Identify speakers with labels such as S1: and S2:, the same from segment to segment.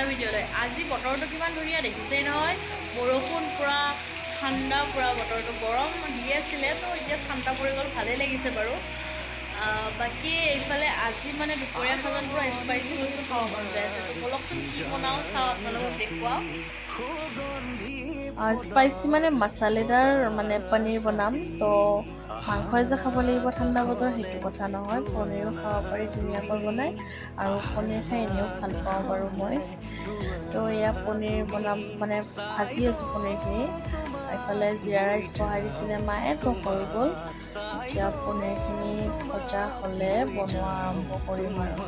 S1: এটা ভিডিঅ'লৈ। আজি বতৰটো কিমান ধুনীয়া দেখিছেই নহয়, বৰষুণ পুৰা ঠাণ্ডা, পুৰা বতৰটো গৰম দি আছিলে, তো এতিয়া ঠাণ্ডা পৰি গ'ল, ভালেই লাগিছে বাৰু। বাকী এইফালে আজি মানে দুপৰীয়া সাজত পুৰা স্পাইচি বস্তু খাব মন যায় আছে। তো বলকচোন কি বনাওঁ চাওঁ, আপোনালোকক দেখুৱাওঁ। স্পাইচি মানে মছালেদাৰ মানে পনীৰ বনাম। তো মাংসই যে খাব লাগিব ঠাণ্ডা বতৰ সেইটো কথা নহয়, পনীৰো খাব পাৰি ধুনীয়াকৈ বনাই, আৰু পনীৰ খাই এনেও ভাল পাওঁ বাৰু মই। তো এয়া পনীৰ বনাম, মানে ভাজি আছোঁ পনীৰখিনি। এইফালে জিৰা ৰাইচ বহাই দিছিলে মায়ে, তো হৈ গ'ল। এতিয়া পনীৰখিনি ভজা হ'লে বনোৱা আৰম্ভ কৰিম আৰু।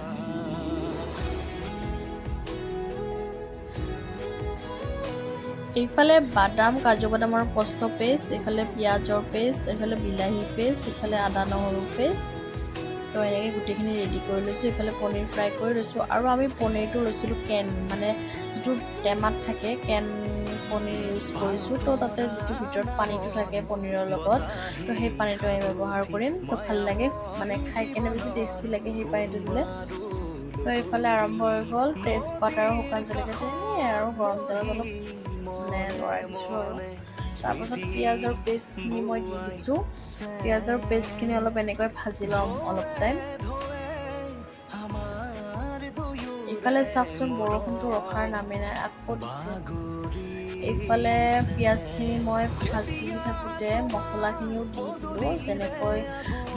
S1: এইফালে বাদাম, কাজু বাদামৰ পষ্ট পেষ্ট, এইফালে পিঁয়াজৰ পেষ্ট, এইফালে বিলাহী পেষ্ট, এইফালে আদা নহৰু পেষ্ট। তো এনেকৈ গোটেইখিনি ৰেডি কৰি লৈছোঁ। এইফালে পনীৰ ফ্ৰাই কৰি লৈছোঁ, আৰু আমি পনীৰটো লৈছিলোঁ কেন, মানে যিটো টেমাত থাকে কেন পনীৰ ইউজ কৰিছোঁ। তো তাতে যিটো ভিতৰত পানীটো থাকে পনীৰৰ লগত, তো সেই পানীটো আমি ব্যৱহাৰ কৰিম। তো ভাল লাগে, মানে খাই কেনে বেছি টেষ্টি লাগে সেই পানীটো দিলে। তো এইফালে আৰম্ভ হৈ গ'ল তেজপাত আৰু শুকান জলকীয়া দিলে, আৰু গৰম তেলত অলপ মানে লৰাই দিছোঁ আৰু। তাৰপাছত পিঁয়াজৰ পেষ্টখিনি মই দি দিছোঁ। পিঁয়াজৰ পেষ্টখিনি অলপ এনেকৈ ভাজি ল'ম অলপ টাইম। এইফালে চাওকচোন বৰষুণটো ৰখাৰ নামেই নাই, আকৌ দিছে। এইফালে পিঁয়াজখিনি মই ভাজি থাকোঁতে মছলাখিনিও দি দিলোঁ, যেনেকৈ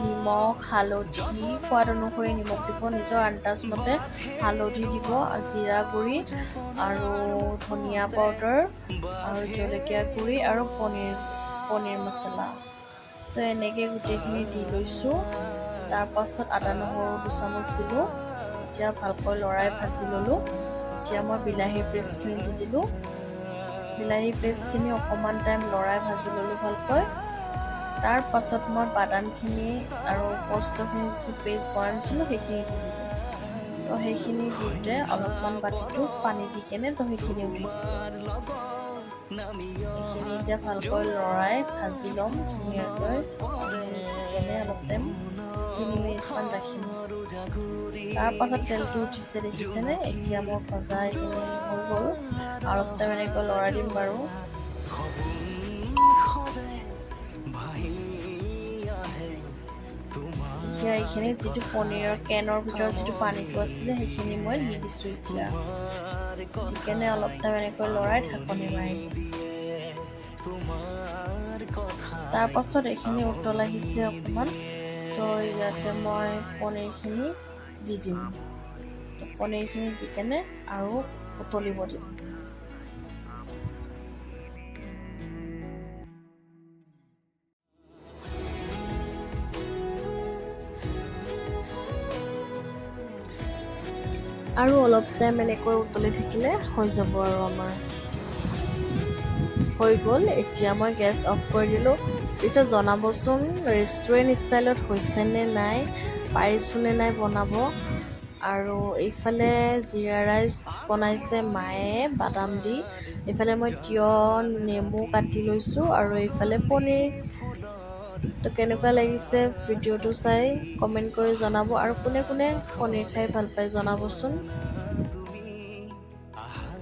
S1: নিমখ, হালধি, সোৱাদ অনুসৰি নিমখ দিব, নিজৰ আন্দাজ মতে হালধি দিব, জিৰা গুড়ি আৰু ধনিয়া পাউডাৰ আৰু জলকীয়া গুড়ি আৰু পনীৰ মছলা। তো এনেকৈ গোটেইখিনি দি লৈছোঁ। তাৰপাছত আদা নহৰু 2 চামুচ দিলোঁ। এতিয়া ভালকৈ লৰাই ভাজি ল'লোঁ। এতিয়া মই বিলাহীৰ পেষ্টখিনি দি দিলোঁ। বিলাহী পেষ্টখিনি অকণমান টাইম লৰাই ভাজি ল'লোঁ ভালকৈ। তাৰ পাছত মই বাদামখিনি আৰু পষ্টখিনি যিটো পেষ্ট বনাই দিছিলোঁ সেইখিনি দি দিলোঁ। তো সেইখিনি দিওঁতে অলপমান বাতিটো পানী দি কেনে তো সেইখিনিও দি দিলোঁ। এইখিনি এতিয়া ভালকৈ লৰাই ভাজি ল'ম ধুনীয়াকৈ, কেনে অলপ টাইম 3 মিনিটমান ৰাখিম। তাৰ পাছত তেলটো উঠিছে দেখিছেনে? এতিয়া মই ভজা এইখিনি হৈ গ'ল, অলপ টাইম এনেকৈ লৰাই দিম বাৰু। এতিয়া এইখিনি যিটো পনীৰৰ কেনৰ ভিতৰত যিটো পানীটো আছিলে সেইখিনি মই দি দিছোঁ। এতিয়া দি কেনে অলপ টাইম এনেকৈ লৰাই ঢাকনি মাৰি দিম। তাৰ পাছত এইখিনি উতল আহিছে অকণমান, তো ইয়াতে মই পনীৰখিনি দি দিম। তো পনীৰখিনি দি কেনে আৰু উতলিব দিম। আৰু অলপ টাইম এনেকৈ উতলি থাকিলে হৈ যাব আৰু আমাৰ। হৈ গ'ল, এতিয়া মই গেছ অফ কৰি দিলোঁ। পিছে জনাবচোন ৰেষ্টুৰেণ্ট ষ্টাইলত হৈছেনে নাই, পাৰিছোঁনে নাই বনাব। আৰু এইফালে জিৰা ৰাইচ বনাইছে মায়ে বাদাম দি, এইফালে মই তিয়হ নেমু কাটি লৈছোঁ, আৰু এইফালে পনীৰ। তো কেনেকুৱা লাগিছে ভিডিঅ'টো চাই কমেণ্ট কৰি জনাব, আৰু কোনে কোনে পনীৰ খাই ভাল পায় জনাবচোন।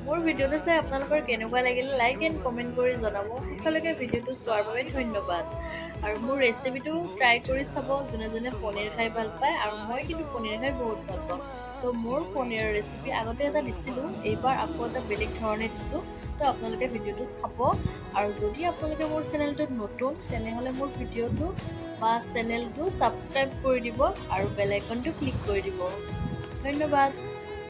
S1: মোৰ ভিডিঅ'টো চাই আপোনালোকৰ কেনেকুৱা লাগিলে লাইক এণ্ড কমেণ্ট কৰি জনাব। শেষলৈকে ভিডিঅ'টো চোৱাৰ বাবে ধন্যবাদ। আৰু মোৰ ৰেচিপিটো ট্ৰাই কৰি চাব যোনে যোনে পনীৰ খাই ভাল পায়, আৰু মই কিন্তু পনীৰ খাই বহুত ভাল পাওঁ। তো মোৰ পনীৰৰ ৰেচিপি আগতে এটা দিছিলোঁ, এইবাৰ আকৌ এটা বেলেগ ধৰণে দিছোঁ। তো আপোনালোকে ভিডিঅ'টো চাব, আৰু যদি আপোনালোকে মোৰ চেনেলটোত নতুন তেনেহ'লে মোৰ ভিডিঅ'টো বা চেনেলটো ছাবস্ক্ৰাইব কৰি দিব, আৰু বেল আইকনটো ক্লিক কৰি দিব। ধন্যবাদ।